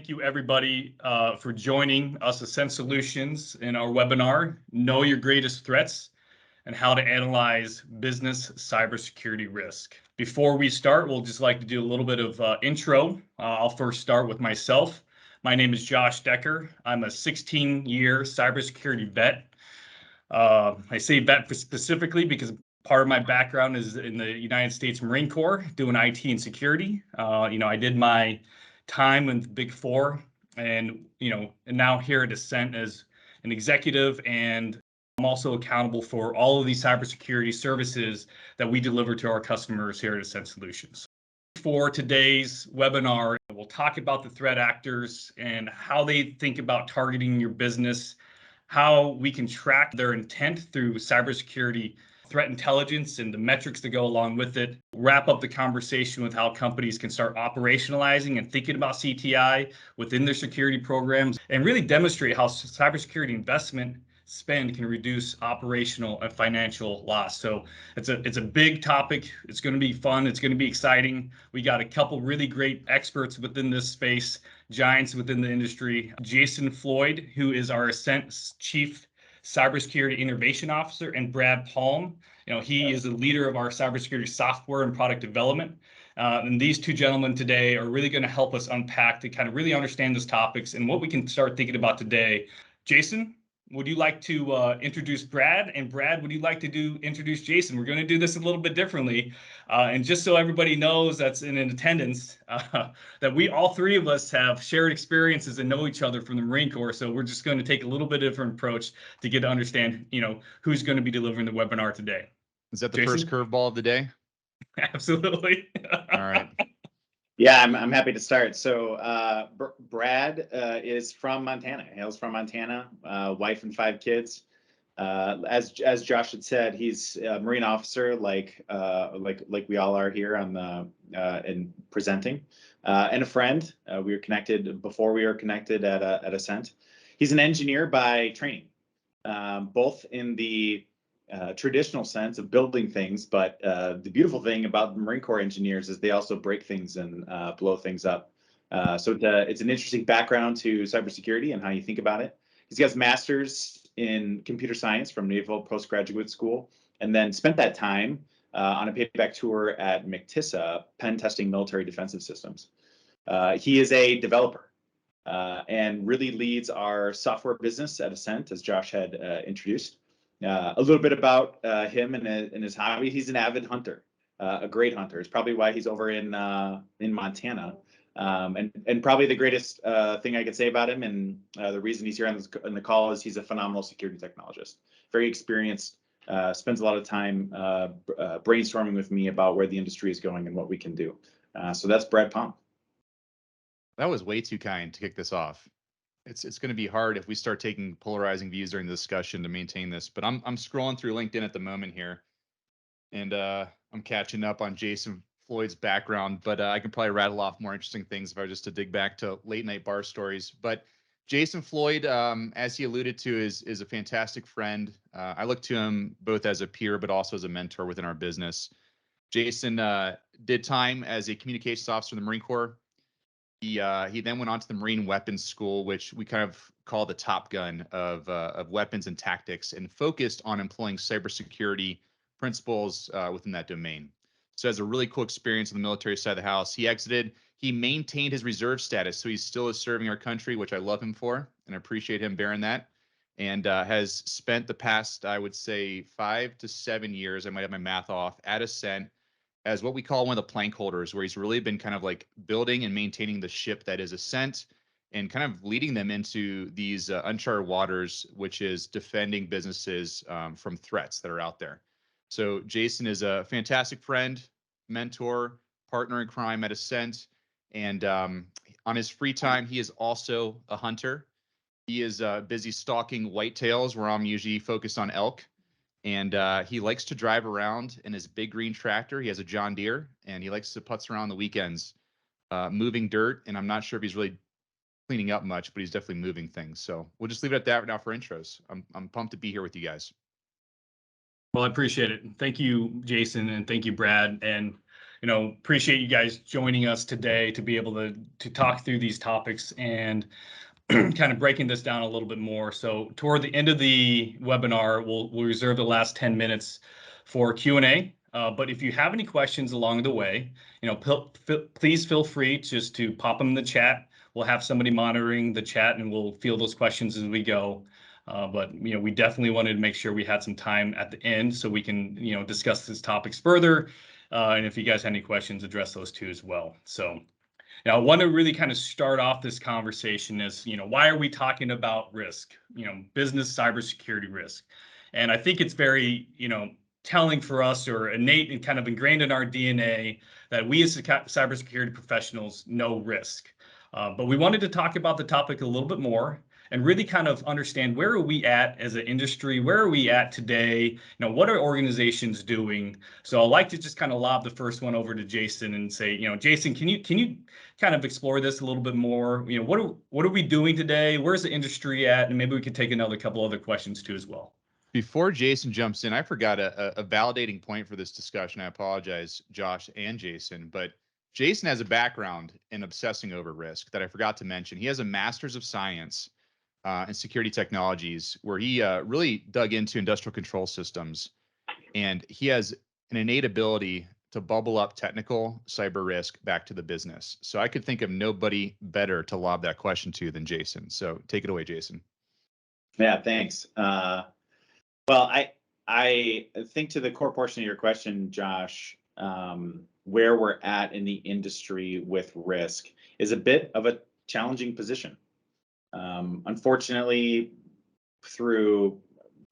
Thank you, everybody, for joining us Ascent Solutions in our webinar, Know Your Greatest Threats and How to Analyze Business Cybersecurity Risk. Before we start, we'll just like to do a little bit of intro. I'll first start with myself. My name is Josh Decker. I'm a 16-year cybersecurity vet. I say vet specifically because part of my background is in the United States Marine Corps doing IT and security. I did my time in the Big Four and now here at Ascent as an executive, and I'm also accountable for all of these cybersecurity services that we deliver to our customers here at Ascent Solutions. For today's webinar, we'll talk about the threat actors and how they think about targeting your business, how we can track their intent through cybersecurity threat intelligence and the metrics that go along with it. Wrap up the conversation with how companies can start operationalizing and thinking about CTI within their security programs, and really demonstrate how cybersecurity investment spend can reduce operational and financial loss. So it's a big topic. It's going to be fun. It's going to be exciting. We got a couple really great experts within this space, giants within the industry. Jason Floyd, who is our Ascent Chief Cybersecurity Innovation Officer, and Brad Palm. He is the leader of our cybersecurity software and product development. And these two gentlemen today are really going to help us unpack to kind of really understand these topics and what we can start thinking about today. Jason, would you like to introduce Brad? And Brad, would you like to introduce Jason? We're going to do this a little bit differently. And just so everybody knows that's in attendance, that we, all three of us, have shared experiences and know each other from the Marine Corps. So we're just going to take a little bit different approach to get to understand, who's going to be delivering the webinar today. Is that the Jason? first curveball of the day? Absolutely. All right. Yeah, I'm happy to start. So Brad is from Montana. Hails from Montana, wife and 5 kids. As Josh had said, he's a Marine officer, like we all are here on the in presenting, and a friend. We were connected before we were connected at Ascent. He's an engineer by training, both in the traditional sense of building things, but the beautiful thing about the Marine Corps engineers is they also break things and blow things up. So it's an interesting background to cybersecurity and how you think about it. He's got his master's in computer science from Naval Postgraduate School, and then spent that time on a payback tour at MCTISA, pen testing military defensive systems. He is a developer and really leads our software business at Ascent, as Josh had introduced. A little bit about him and his hobby. He's an avid hunter, a great hunter. It's probably why he's over in Montana. And probably the greatest thing I could say about him, and the reason he's here on the call, is he's a phenomenal security technologist. Very experienced, spends a lot of time brainstorming with me about where the industry is going and what we can do. So that's Brad Palm. That was way too kind to kick this off. It's going to be hard if we start taking polarizing views during the discussion to maintain this. But I'm scrolling through LinkedIn at the moment here, and I'm catching up on Jason Floyd's background. But I can probably rattle off more interesting things if I were just to dig back to late night bar stories. But Jason Floyd, as he alluded to, is a fantastic friend. I look to him both as a peer, but also as a mentor within our business. Jason did time as a communications officer in the Marine Corps. He then went on to the Marine Weapons School, which we kind of call the Top Gun of weapons and tactics, and focused on employing cybersecurity principles within that domain. So has a really cool experience on the military side of the house. He exited. He maintained his reserve status, so he still is serving our country, which I love him for and I appreciate him bearing that. And has spent the past, I would say, 5 to 7 years, I might have my math off, at Ascent, as what we call one of the plank holders, where he's really been kind of like building and maintaining the ship that is Ascent and kind of leading them into these uncharted waters, which is defending businesses from threats that are out there. So Jason is a fantastic friend, mentor, partner in crime at Ascent. And on his free time, he is also a hunter. He is busy stalking whitetails, where I'm usually focused on elk. And he likes to drive around in his big green tractor. He has a John Deere, and he likes to putz around the weekends, moving dirt. And I'm not sure if he's really cleaning up much, but he's definitely moving things. So we'll just leave it at that right now for intros. I'm pumped to be here with you guys. Well, I appreciate it. Thank you, Jason, and thank you, Brad. And appreciate you guys joining us today to be able to talk through these topics and kind of breaking this down a little bit more. So toward the end of the webinar, we'll reserve the last 10 minutes for Q&A. But if you have any questions along the way, please feel free just to pop them in the chat. We'll have somebody monitoring the chat and we'll field those questions as we go. But we definitely wanted to make sure we had some time at the end so we can discuss these topics further. And if you guys have any questions, address those too as well. So now I want to really kind of start off this conversation as, why are we talking about risk, business cybersecurity risk? And I think it's very, telling for us, or innate and kind of ingrained in our DNA, that we as cybersecurity professionals know risk. But we wanted to talk about the topic a little bit more and really kind of understand, where are we at as an industry? Where are we at today? What are organizations doing? So I'd like to just kind of lob the first one over to Jason and say, Jason, can you kind of explore this a little bit more? What are we doing today? Where's the industry at? And maybe we could take another couple other questions too as well. Before Jason jumps in, I forgot a validating point for this discussion. I apologize, Josh and Jason, but Jason has a background in obsessing over risk that I forgot to mention. He has a master's of science in security technologies, where he really dug into industrial control systems, and he has an innate ability to bubble up technical cyber risk back to the business. So I could think of nobody better to lob that question to than Jason. So take it away, Jason. Yeah, thanks. Well, I think to the core portion of your question, Josh, where we're at in the industry with risk is a bit of a challenging position. Unfortunately, through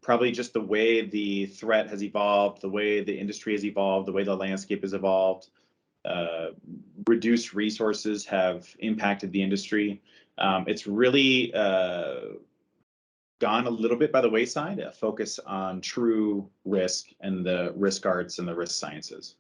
probably just the way the threat has evolved, the way the industry has evolved, the way the landscape has evolved, reduced resources have impacted the industry. It's really gone a little bit by the wayside, a focus on true risk and the risk arts and the risk sciences.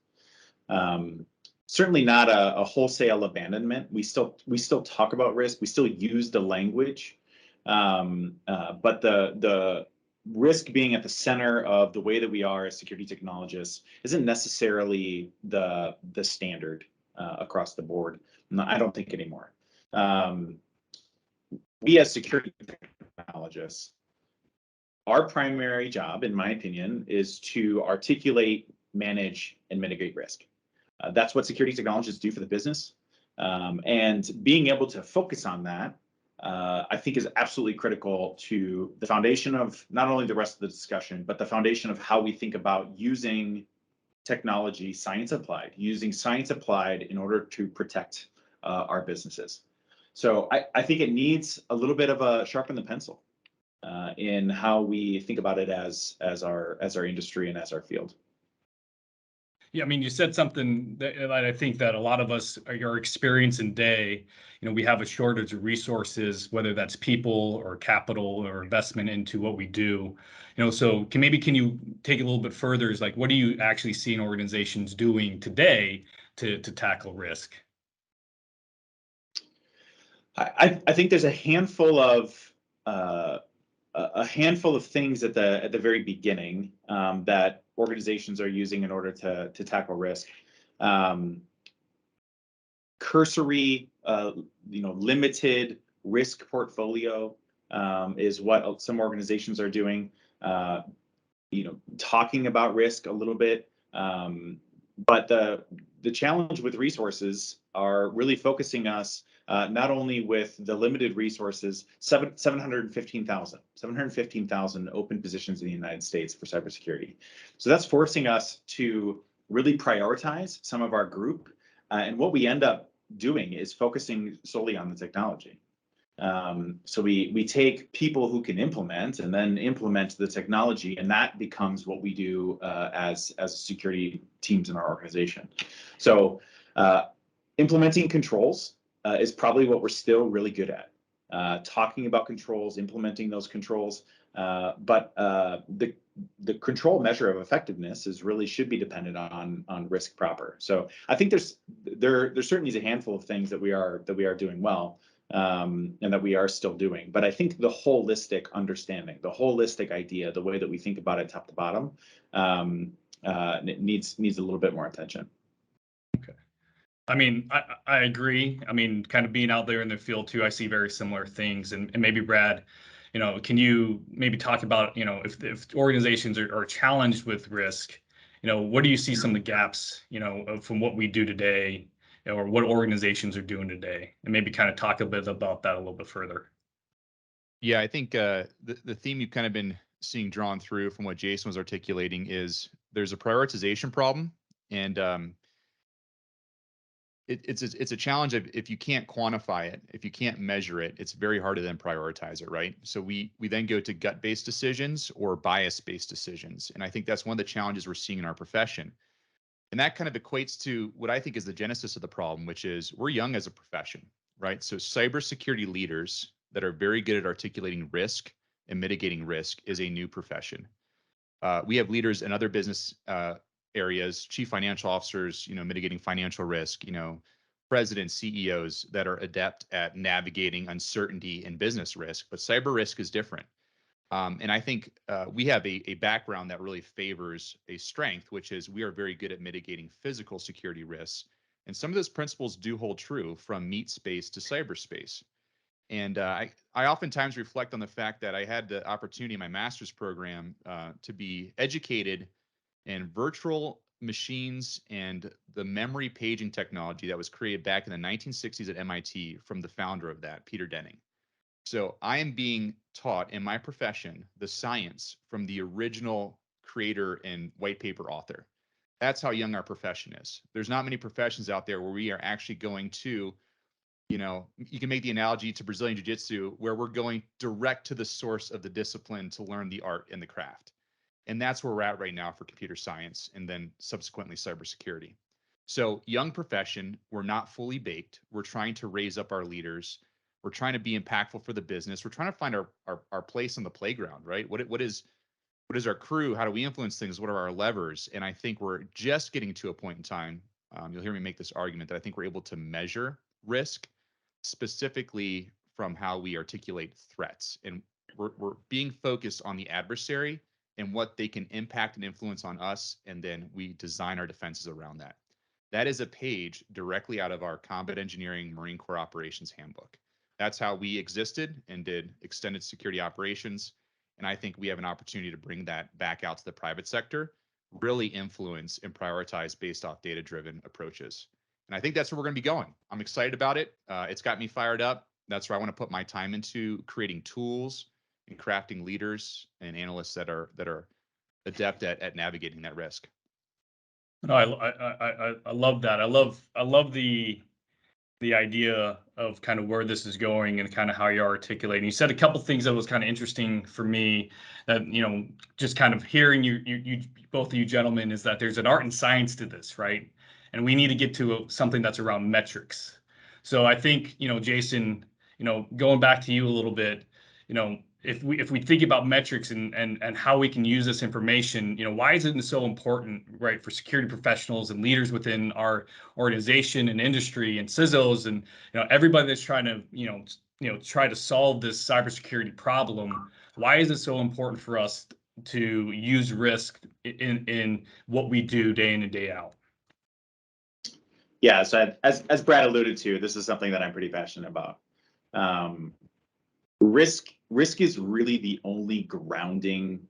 Certainly not a wholesale abandonment. We still talk about risk. We still use the language, but the risk being at the center of the way that we are as security technologists isn't necessarily the standard across the board. I don't think anymore. We as security technologists, our primary job, in my opinion, is to articulate, manage, and mitigate risk. That's what security technologists do for the business. And being able to focus on that, I think, is absolutely critical to the foundation of not only the rest of the discussion, but the foundation of how we think about using technology, science applied, using science applied in order to protect our businesses. So I think it needs a little bit of a sharpen the pencil in how we think about it as our industry and as our field. Yeah, I mean, you said something that I think that a lot of us are experiencing today. We have a shortage of resources, whether that's people or capital or investment into what we do. So can you take it a little bit further? Is like, what are you actually seeing organizations doing today to tackle risk? I think there's a handful of things at the very beginning that organizations are using in order to tackle risk. Cursory, limited risk portfolio is what some organizations are doing. Talking about risk a little bit, but the challenge with resources are really focusing us not only with the limited resources, 715,000 open positions in the United States for cybersecurity. So that's forcing us to really prioritize some of our group. And what we end up doing is focusing solely on the technology. So we take people who can implement and then implement the technology, and that becomes what we do as security teams in our organization. So implementing controls is probably what we're still really good at. Talking about controls, implementing those controls, but the control measure of effectiveness should be dependent on risk proper. So I think there certainly is a handful of things that we are doing well, and that we are still doing. But I think the holistic understanding, the holistic idea, the way that we think about it top to bottom, it needs a little bit more attention. Okay. I mean, I agree. I mean, kind of being out there in the field too, I see very similar things. And maybe Brad, can you maybe talk about, if organizations are challenged with risk, what do you see some of the gaps, from what we do today, or what organizations are doing today, and maybe kind of talk a bit about that a little bit further. Yeah, I think the theme you've kind of been seeing drawn through from what Jason was articulating is there's a prioritization problem, and it's a challenge if you can't quantify it, if you can't measure it, it's very hard to then prioritize it, right? So we then go to gut-based decisions or bias-based decisions, and I think that's one of the challenges we're seeing in our profession. And that kind of equates to what I think is the genesis of the problem, which is we're young as a profession, right? So cybersecurity leaders that are very good at articulating risk and mitigating risk is a new profession. We have leaders in other business areas, chief financial officers, mitigating financial risk, presidents, CEOs that are adept at navigating uncertainty and business risk, but cyber risk is different. And I think we have a background that really favors a strength, which is we are very good at mitigating physical security risks. And some of those principles do hold true from meat space to cyberspace. And I oftentimes reflect on the fact that I had the opportunity in my master's program to be educated in virtual machines and the memory paging technology that was created back in the 1960s at MIT from the founder of that, Peter Denning. So I am being taught in my profession the science from the original creator and white paper author. That's how young our profession is. There's not many professions out there where we are actually going to, you can make the analogy to Brazilian Jiu-Jitsu, where we're going direct to the source of the discipline to learn the art and the craft. And that's where we're at right now for computer science and then subsequently cybersecurity. So young profession, we're not fully baked. We're trying to raise up our leaders. We're trying to be impactful for the business. We're trying to find our place on the playground, right? What is our crew? How do we influence things? What are our levers? And I think we're just getting to a point in time. You'll hear me make this argument that I think we're able to measure risk specifically from how we articulate threats. And we're being focused on the adversary and what they can impact and influence on us. And then we design our defenses around that. That is a page directly out of our Combat Engineering Marine Corps Operations Handbook. That's how we existed and did extended security operations. And I think we have an opportunity to bring that back out to the private sector, really influence and prioritize based off data-driven approaches. And I think that's where we're going to be going. I'm excited about it. It's got me fired up. That's where I want to put my time into creating tools and crafting leaders and analysts that are adept at navigating that risk. No, I love that. I love the idea of kind of where this is going and kind of how you're articulating. You said a couple things that was kind of interesting for me that, just kind of hearing you both of you gentlemen, is that there's an art and science to this, right? And we need to get to something that's around metrics. So I think, Jason, going back to you a little bit, if we think about metrics and how we can use this information, why is it so important, right, for security professionals and leaders within our organization and industry and CISOs and everybody that's trying to try to solve this cybersecurity problem? Why is it so important for us to use risk in what we do day in and day out? Yeah, so as Brad alluded to, this is something that I'm pretty passionate about. Risk is really the only grounding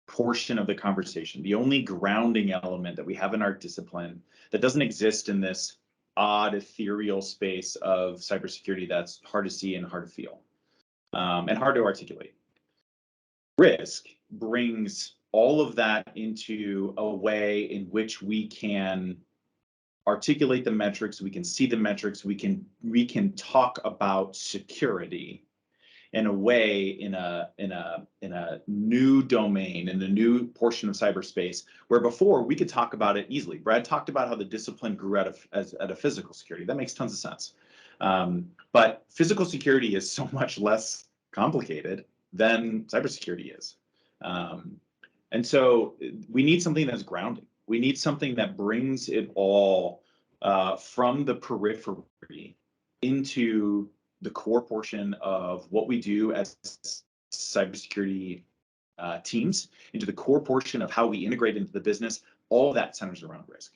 portion of the conversation, the only grounding element that we have in our discipline that doesn't exist in this odd ethereal space of cybersecurity that's hard to see and hard to feel, and hard to articulate. Risk brings all of that into a way in which we can articulate the metrics, we can see the metrics, we can talk about security in a way, in a new domain, in a new portion of cyberspace, where before we could talk about it easily. Brad talked about how the discipline grew out of physical security. That makes tons of sense. But physical security is so much less complicated than cybersecurity is. And so we need something that's grounding. We need something that brings it all from the periphery into the core portion of what we do as cybersecurity teams, into the core portion of how we integrate into the business. All of that centers around risk.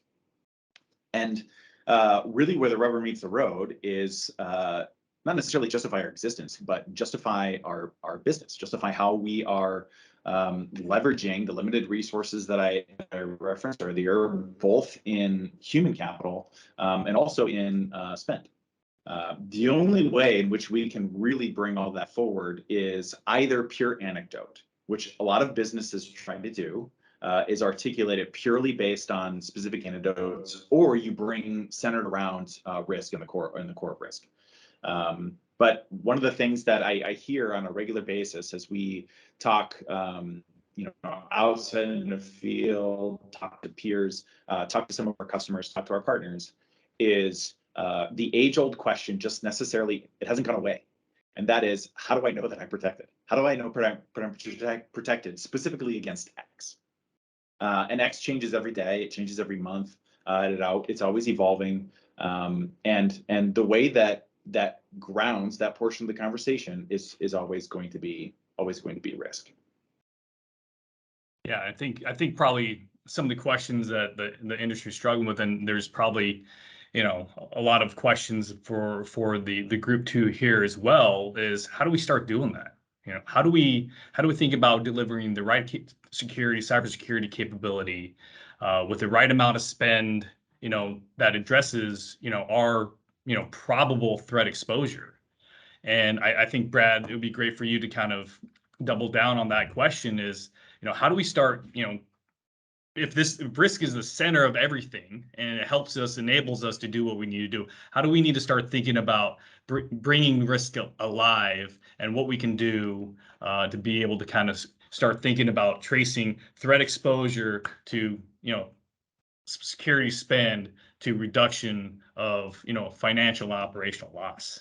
And really where the rubber meets the road is not necessarily justify our existence, but justify our business, justify how we are leveraging the limited resources that I referenced earlier, both in human capital and also in spend. The only way in which we can really bring all that forward is either pure anecdote, which a lot of businesses try to do, is articulate it purely based on specific anecdotes, or you bring centered around risk in the core of risk. But one of the things that I hear on a regular basis as we talk, outside in the field, talk to peers, talk to some of our customers, talk to our partners, is the age-old question. Just necessarily, it hasn't gone away, and that is, how do I know that I'm protected? How do I know I'm protected specifically against X? And X changes every day. It changes every month. It's always evolving, and the way that grounds that portion of the conversation is always going to be risk. Yeah, I think probably some of the questions that the industry is struggling with, and there's probably, a lot of questions for the group two here as well, is how do we start doing that? How do we think about delivering the right cybersecurity capability with the right amount of spend, that addresses, our, probable threat exposure. And I think, Brad, it would be great for you to kind of double down on that question is, how do we start, if risk is the center of everything and it helps us, enables us to do what we need to do, how do we need to start thinking about bringing risk alive and what we can do to be able to kind of start thinking about tracing threat exposure to, security spend to reduction of, financial and operational loss?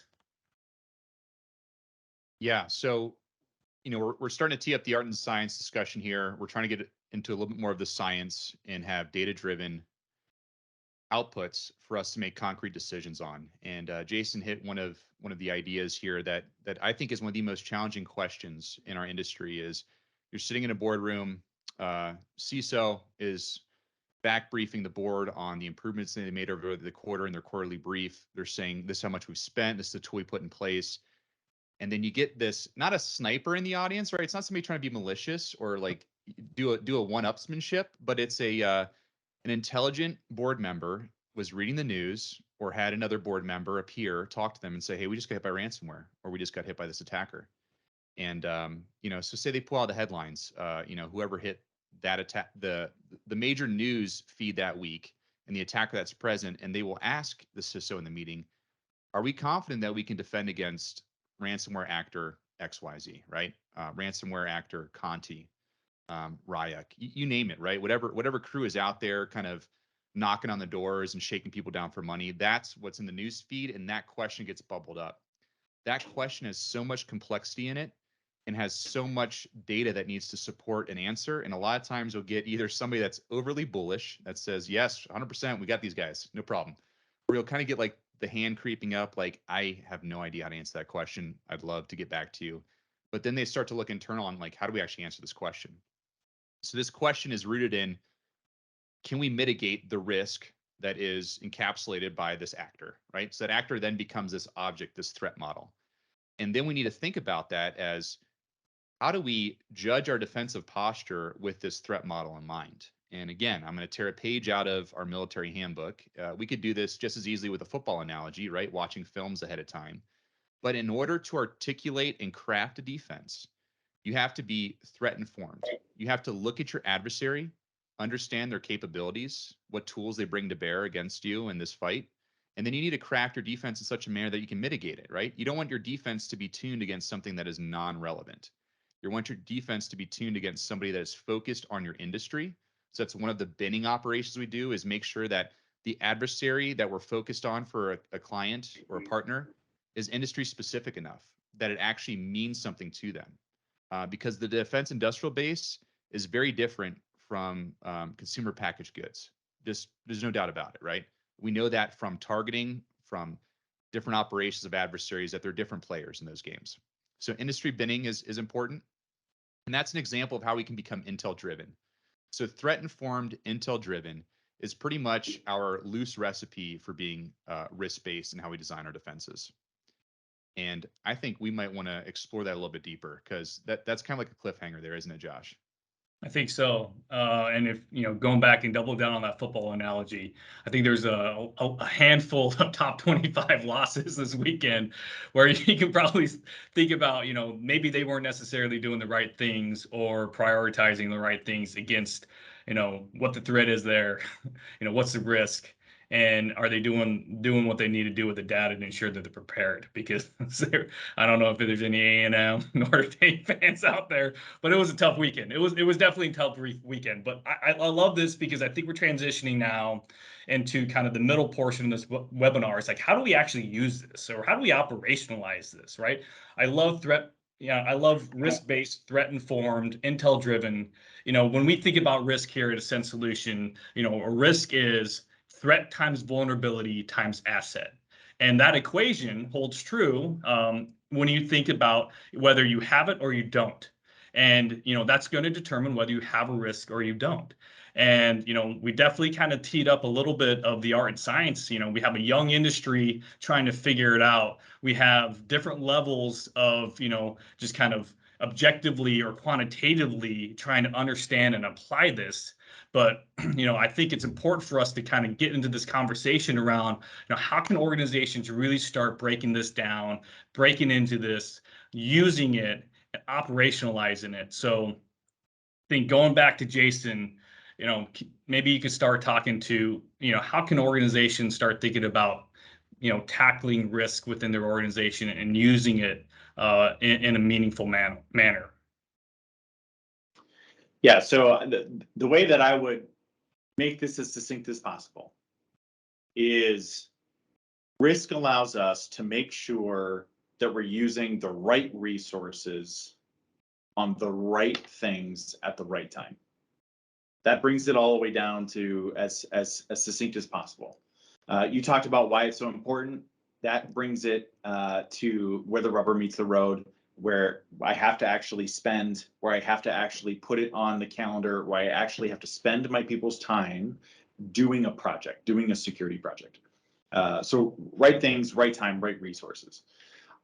Yeah. So, we're starting to tee up the art and science discussion here. We're trying to get into a little bit more of the science and have data-driven outputs for us to make concrete decisions on. And Jason hit one of the ideas here that I think is one of the most challenging questions in our industry. Is you're sitting in a boardroom, CISO is back briefing the board on the improvements that they made over the quarter in their quarterly brief. They're saying this is how much we've spent, this is the tool we put in place. And then you get this, not a sniper in the audience, right? It's not somebody trying to be malicious or like do a one-upsmanship, but it's an intelligent board member was reading the news or had another board member, a peer, talk to them and say, hey, we just got hit by ransomware, or we just got hit by this attacker. And so say they pull out the headlines, whoever hit that attack, the major news feed that week, and the attacker that's present, and they will ask the CISO in the meeting, are we confident that we can defend against ransomware actor XYZ, right? Ransomware actor Conti, Ryuk, you name it, right? Whatever crew is out there kind of knocking on the doors and shaking people down for money, that's what's in the news feed, and that question gets bubbled up. That question has so much complexity in it and has so much data that needs to support an answer. And a lot of times you'll get either somebody that's overly bullish that says, yes, 100%, we got these guys, no problem. Or you'll kind of get like the hand creeping up, like, I have no idea how to answer that question. I'd love to get back to you. But then they start to look internal on like, how do we actually answer this question? So this question is rooted in, can we mitigate the risk that is encapsulated by this actor, right? So that actor then becomes this object, this threat model. And then we need to think about that as, how do we judge our defensive posture with this threat model in mind? And again, I'm going to tear a page out of our military handbook. We could do this just as easily with a football analogy, right? Watching films ahead of time. But in order to articulate and craft a defense, you have to be threat informed. You have to look at your adversary, understand their capabilities, what tools they bring to bear against you in this fight. And then you need to craft your defense in such a manner that you can mitigate it, right? You don't want your defense to be tuned against something that is non-relevant. You want your defense to be tuned against somebody that is focused on your industry. So that's one of the binning operations we do, is make sure that the adversary that we're focused on for a client or a partner is industry specific enough that it actually means something to them. Because the defense industrial base is very different from consumer packaged goods. There's no doubt about it, right? We know that from targeting, from different operations of adversaries, that they're different players in those games. So industry binning is important. And that's an example of how we can become intel driven. So threat informed, intel driven is pretty much our loose recipe for being risk-based and how we design our defenses. And I think we might want to explore that a little bit deeper, because that's kind of like a cliffhanger there, isn't it, Josh? I think so. And if, going back and double down on that football analogy, I think there's a handful of top 25 losses this weekend where you can probably think about, maybe they weren't necessarily doing the right things or prioritizing the right things against, what the threat is there, what's the risk. And are they doing what they need to do with the data to ensure that they're prepared? Because I don't know if there's any A&M Notre Dame fans out there, but it was a tough weekend. It was definitely a tough weekend. But I love this because I think we're transitioning now into kind of the middle portion of this webinar. It's like, how do we actually use this, or how do we operationalize this? Right? I love I love risk-based, threat-informed, intel-driven. When we think about risk here at Ascent Solution, a risk is threat times vulnerability times asset. And that equation holds true when you think about whether you have it or you don't. And, that's going to determine whether you have a risk or you don't. And, we definitely kind of teed up a little bit of the art and science. We have a young industry trying to figure it out. We have different levels of, just kind of objectively or quantitatively trying to understand and apply this. But, I think it's important for us to kind of get into this conversation around, how can organizations really start breaking this down, breaking into this, using it, and operationalizing it. So I think going back to Jason, maybe you could start talking to, how can organizations start thinking about, tackling risk within their organization and using it in a meaningful manner. Yeah, so the way that I would make this as succinct as possible is risk allows us to make sure that we're using the right resources on the right things at the right time. That brings it all the way down to as succinct as possible. You talked about why it's so important. That brings it to where the rubber meets the road, where I have to actually spend, where I have to actually put it on the calendar, where I actually have to spend my people's time doing a project, doing a security project. So right things, right time, right resources.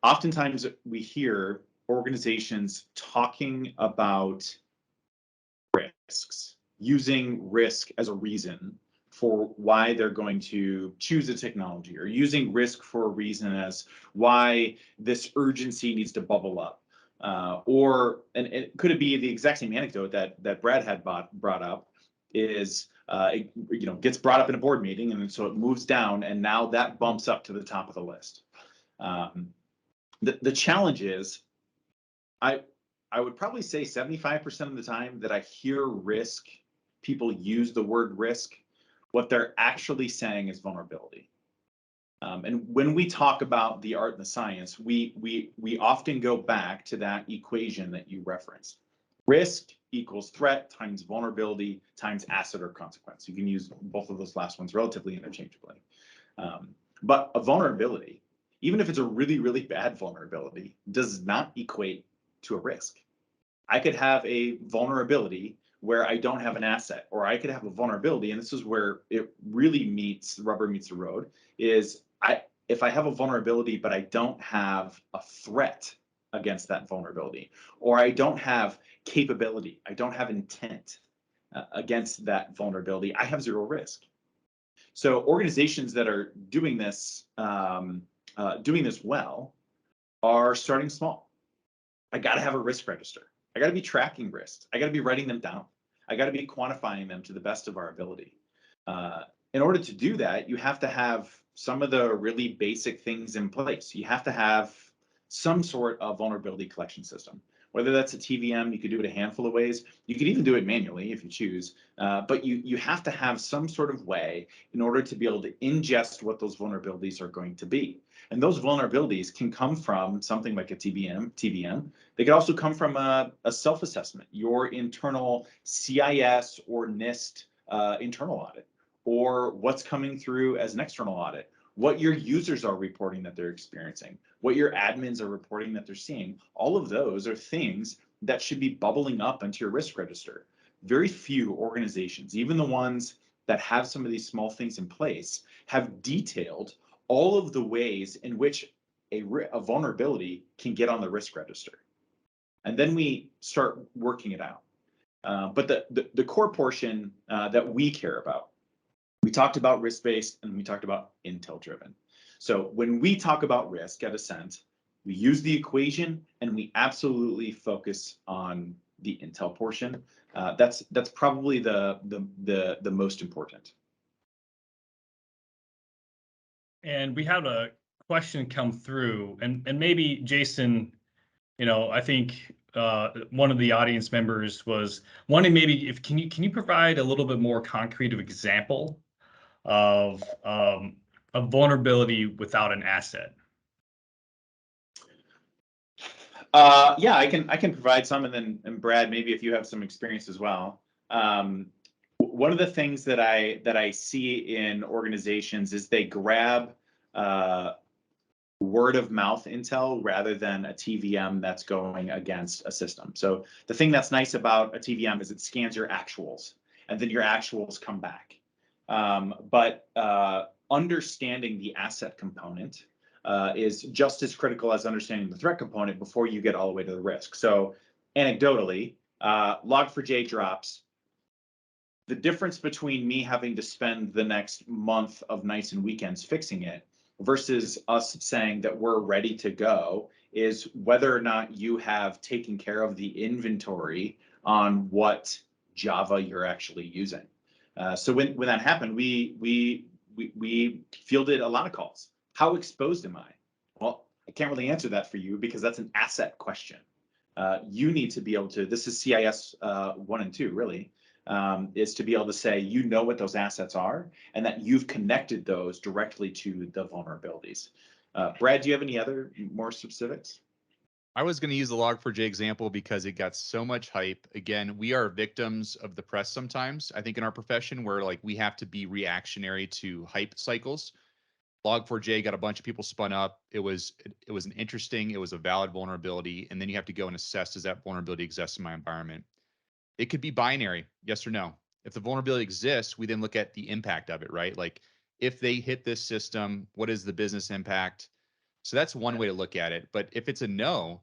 Oftentimes we hear organizations talking about risks, using risk as a reason for why they're going to choose a technology, or using risk for a reason as why this urgency needs to bubble up. And it could be the exact same anecdote that Brad had brought up is, it gets brought up in a board meeting, and so it moves down, and now that bumps up to the top of the list. The challenge is, I would probably say 75% of the time that I hear risk, people use the word risk, what they're actually saying is vulnerability. And when we talk about the art and the science, we often go back to that equation that you referenced. Risk equals threat times vulnerability times asset or consequence. You can use both of those last ones relatively interchangeably. But a vulnerability, even if it's a really, really bad vulnerability, does not equate to a risk. I could have a vulnerability where I don't have an asset, or I could have a vulnerability, and this is where it really the rubber meets the road, is if I have a vulnerability, but I don't have a threat against that vulnerability, or I don't have capability, I don't have intent against that vulnerability, I have zero risk. So organizations that are doing this well are starting small. I got to have a risk register. I got to be tracking risks. I got to be writing them down. I got to be quantifying them to the best of our ability. In order to do that, you have to have some of the really basic things in place. You have to have some sort of vulnerability collection system. Whether that's a TVM, you could do it a handful of ways. You could even do it manually if you choose. But you have to have some sort of way in order to be able to ingest what those vulnerabilities are going to be. And those vulnerabilities can come from something like a TVM. They could also come from a self-assessment, your internal CIS or NIST internal audit, or what's coming through as an external audit, what your users are reporting that they're experiencing, what your admins are reporting that they're seeing. All of those are things that should be bubbling up into your risk register. Very few organizations, even the ones that have some of these small things in place have detailed all of the ways in which a vulnerability can get on the risk register. And then we start working it out. But the core portion that we care about, we talked about risk-based and we talked about intel-driven. So when we talk about risk at Ascent, we use the equation and we absolutely focus on the intel portion. That's probably the most important. And we had a question come through, and maybe Jason, I think one of the audience members was wanting maybe can you provide a little bit more concrete of example of a vulnerability without an asset? Yeah, I can provide some, and Brad, maybe if you have some experience as well. One of the things that I see in organizations is they grab word of mouth intel rather than a TVM that's going against a system. So the thing that's nice about a TVM is it scans your actuals, and then your actuals come back. But understanding the asset component is just as critical as understanding the threat component before you get all the way to the risk. So anecdotally, Log4j drops. The difference between me having to spend the next month of nights and weekends fixing it versus us saying that we're ready to go is whether or not you have taken care of the inventory on what Java you're actually using. So when that happened, we fielded a lot of calls. How exposed am I? Well, I can't really answer that for you because that's an asset question. You need to be able to, this is CIS 1 and 2 really, is to be able to say, what those assets are and that you've connected those directly to the vulnerabilities. Brad, do you have any other more specifics? I was going to use the Log4j example because it got so much hype. Again, we are victims of the press sometimes, I think, in our profession, where like we have to be reactionary to hype cycles. Log4j got a bunch of people spun up. It was a valid vulnerability. And then you have to go and assess, does that vulnerability exist in my environment? It could be binary, yes or no. If the vulnerability exists, we then look at the impact of it, right? Like if they hit this system, what is the business impact? So that's one way to look at it. But if it's a no,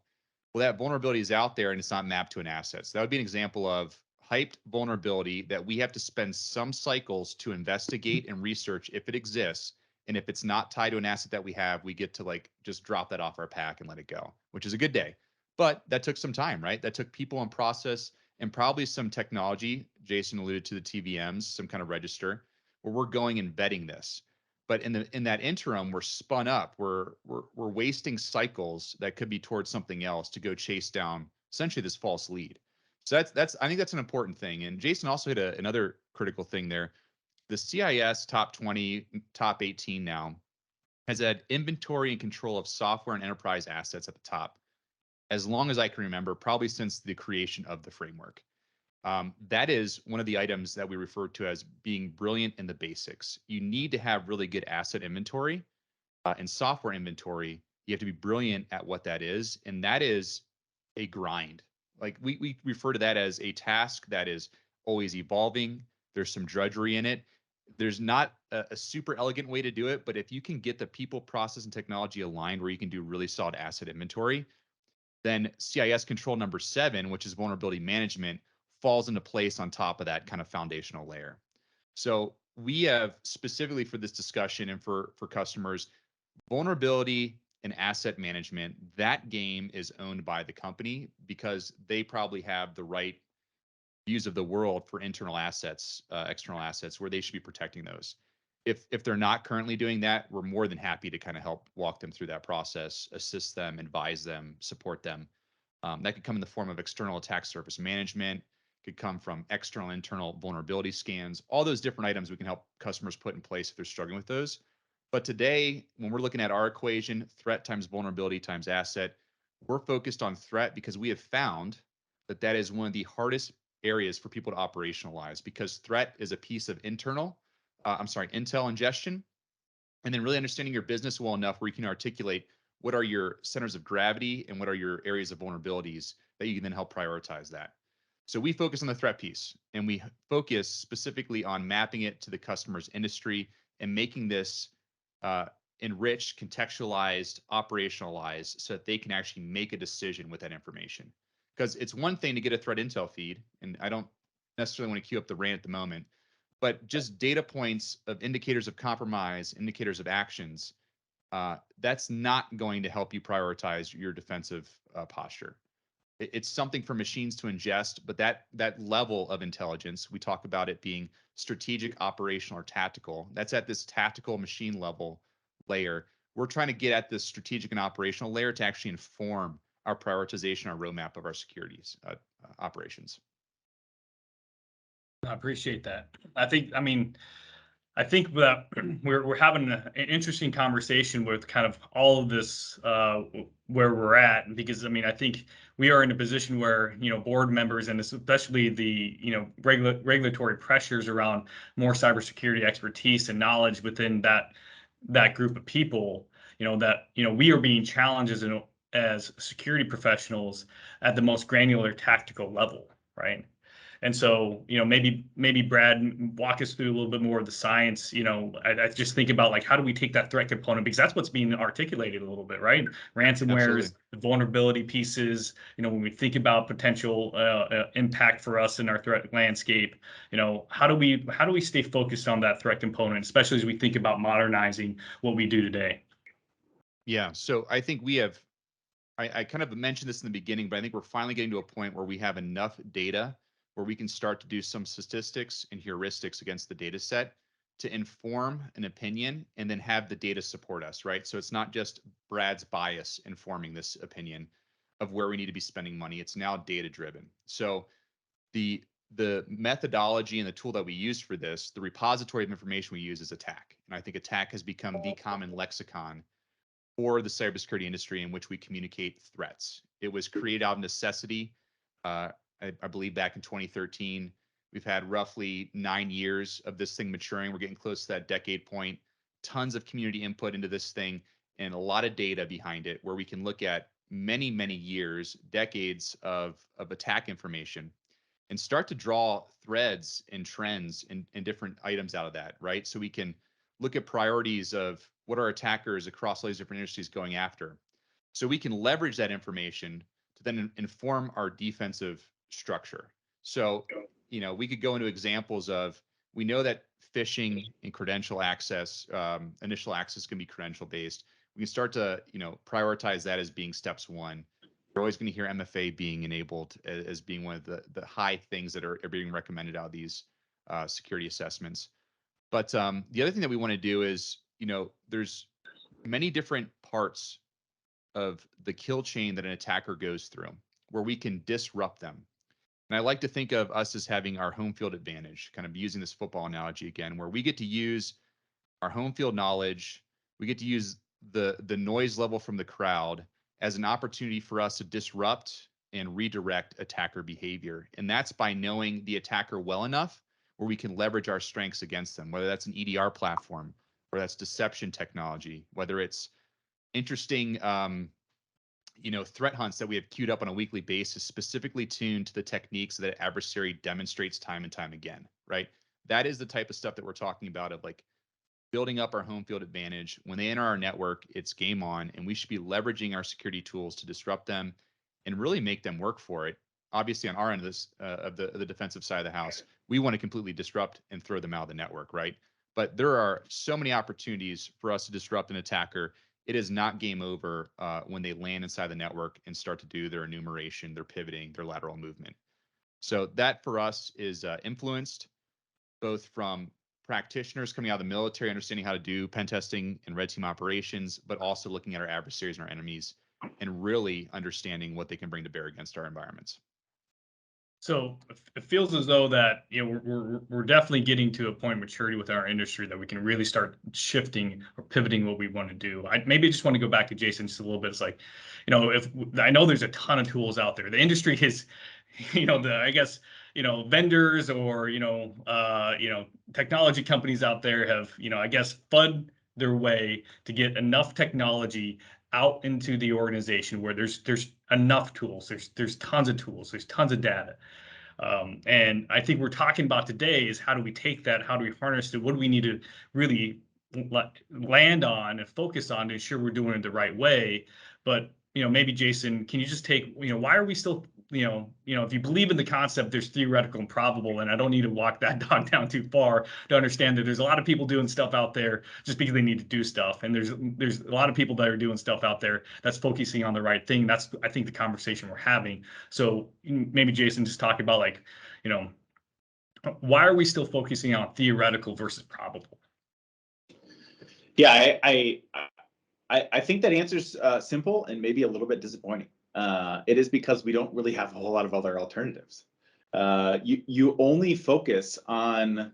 well, that vulnerability is out there and it's not mapped to an asset. So that would be an example of hyped vulnerability that we have to spend some cycles to investigate and research if it exists. And if it's not tied to an asset that we have, we get to like just drop that off our pack and let it go, which is a good day. But that took some time, right? That took people and process and probably some technology. Jason alluded to the TVMs, some kind of register where we're going and vetting this. But in that interim, we're spun up. We're wasting cycles that could be towards something else to go chase down essentially this false lead. So that's I think that's an important thing. And Jason also hit another critical thing there. The CIS top 20, top 18 now has had inventory and control of software and enterprise assets at the top, as long as I can remember, probably since the creation of the framework. That is one of the items that we refer to as being brilliant in the basics. You need to have really good asset inventory and software inventory. You have to be brilliant at what that is. And that is a grind. Like we refer to that as a task that is always evolving. There's some drudgery in it. There's not a super elegant way to do it, but if you can get the people, process, and technology aligned where you can do really solid asset inventory, then CIS control number 7, which is vulnerability management, falls into place on top of that kind of foundational layer. So we have specifically for this discussion and for customers, vulnerability and asset management, that game is owned by the company because they probably have the right views of the world for internal assets, external assets, where they should be protecting those. If they're not currently doing that, we're more than happy to kind of help walk them through that process, assist them, advise them, support them. That could come in the form of external attack surface management, could come from external, internal vulnerability scans, all those different items we can help customers put in place if they're struggling with those. But today, when we're looking at our equation, threat times vulnerability times asset, we're focused on threat because we have found that that is one of the hardest areas for people to operationalize, because threat is a piece of intel ingestion, and then really understanding your business well enough where you can articulate what are your centers of gravity and what are your areas of vulnerabilities that you can then help prioritize that. So we focus on the threat piece, and we focus specifically on mapping it to the customer's industry and making this enriched, contextualized, operationalized, so that they can actually make a decision with that information. Because it's one thing to get a threat intel feed, and I don't necessarily want to queue up the rant at the moment, but just data points of indicators of compromise, indicators of actions, that's not going to help you prioritize your defensive posture. It's something for machines to ingest, but that level of intelligence, we talk about it being strategic, operational, or tactical. That's at this tactical machine level layer. We're trying to get at this strategic and operational layer to actually inform our prioritization, our roadmap of our securities operations. I appreciate that. I think that we're having an interesting conversation with kind of all of this where we're at, because I think we are in a position where board members, and especially the regulatory pressures around more cybersecurity expertise and knowledge within that group of people, that we are being challenged as security professionals at the most granular tactical level, right? And so, maybe Brad, walk us through a little bit more of the science. I just think about, like, how do we take that threat component, because that's what's being articulated a little bit, right? Ransomwares, the vulnerability pieces. When we think about potential impact for us in our threat landscape, how do we stay focused on that threat component, especially as we think about modernizing what we do today? Yeah. So I think we have. I kind of mentioned this in the beginning, but I think we're finally getting to a point where we have enough data where we can start to do some statistics and heuristics against the data set to inform an opinion and then have the data support us, right? So it's not just Brad's bias informing this opinion of where we need to be spending money. It's now data driven. So the methodology and the tool that we use for this, the repository of information we use, is Attack. And I think Attack has become the common lexicon for the cybersecurity industry in which we communicate threats. It was created out of necessity. I believe back in 2013. We've had roughly 9 years of this thing maturing. We're getting close to that decade point. Tons of community input into this thing and a lot of data behind it, where we can look at many, many years, decades of attack information and start to draw threads and trends and different items out of that, right? So we can look at priorities of what are attackers across all these different industries going after. So we can leverage that information to then inform our defensive structure. So, we could go into examples of, we know that phishing and credential access, initial access can be credential based. We can start to, prioritize that as being steps one. You're always going to hear MFA being enabled as being one of the high things that are being recommended out of these security assessments. But the other thing that we want to do is, there's many different parts of the kill chain that an attacker goes through where we can disrupt them. And I like to think of us as having our home field advantage, kind of using this football analogy again, where we get to use our home field knowledge, we get to use the noise level from the crowd as an opportunity for us to disrupt and redirect attacker behavior. And that's by knowing the attacker well enough where we can leverage our strengths against them, whether that's an EDR platform, or that's deception technology, whether it's interesting threat hunts that we have queued up on a weekly basis, specifically tuned to the techniques that adversary demonstrates time and time again, right? That is the type of stuff that we're talking about, of like building up our home field advantage. When they enter our network, it's game on, and we should be leveraging our security tools to disrupt them and really make them work for it. Obviously, on our end of this, of the defensive side of the house, we want to completely disrupt and throw them out of the network, right? But there are so many opportunities for us to disrupt an attacker. It is not game over when they land inside the network and start to do their enumeration, their pivoting, their lateral movement. So that for us is influenced both from practitioners coming out of the military, understanding how to do pen testing and red team operations, but also looking at our adversaries and our enemies and really understanding what they can bring to bear against our environments. So it feels as though that we're definitely getting to a point of maturity with our industry that we can really start shifting or pivoting what we want to do. I just want to go back to Jason just a little bit. It's like, if I know there's a ton of tools out there. The industry is, vendors or technology companies out there have fud their way to get enough technology out into the organization where there's enough tools. There's tons of tools. There's tons of data. And I think we're talking about today is how do we take that? How do we harness it? What do we need to really land on and focus on to ensure we're doing it the right way? But, maybe Jason, can you just take, why are we still, if you believe in the concept, there's theoretical and probable, and I don't need to walk that dog down too far to understand that there's a lot of people doing stuff out there just because they need to do stuff. And there's a lot of people that are doing stuff out there that's focusing on the right thing. That's, I think, the conversation we're having. So maybe Jason, just talk about why are we still focusing on theoretical versus probable? Yeah, I think that answer's simple and maybe a little bit disappointing. It is because we don't really have a whole lot of other alternatives. You only focus on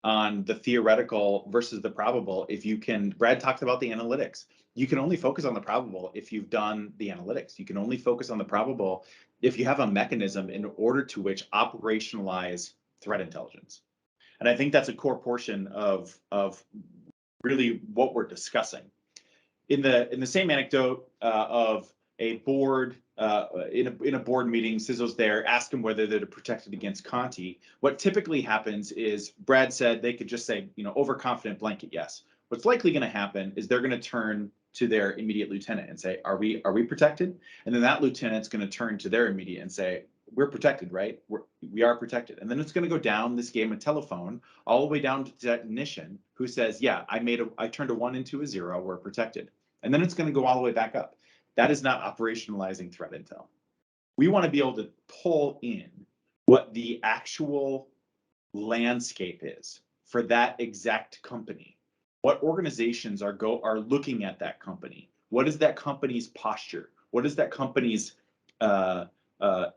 the theoretical versus the probable if you can. Brad talked about the analytics. You can only focus on the probable if you've done the analytics. You can only focus on the probable if you have a mechanism in order to which operationalize threat intelligence. And I think that's a core portion of really what we're discussing. In the same anecdote of a board in a board meeting, CISO's there, ask them whether they're protected against Conti. What typically happens is Brad said they could just say, overconfident blanket yes. What's likely going to happen is they're going to turn to their immediate lieutenant and say, are we protected? And then that lieutenant's going to turn to their immediate and say, we're protected, right? We are protected. And then it's going to go down this game of telephone all the way down to the technician who says, yeah, I turned a 1 into a 0, we're protected. And then it's going to go all the way back up. That is not operationalizing threat intel. We want to be able to pull in what the actual landscape is for that exact company. What organizations are looking at that company? What is that company's posture? What is that company's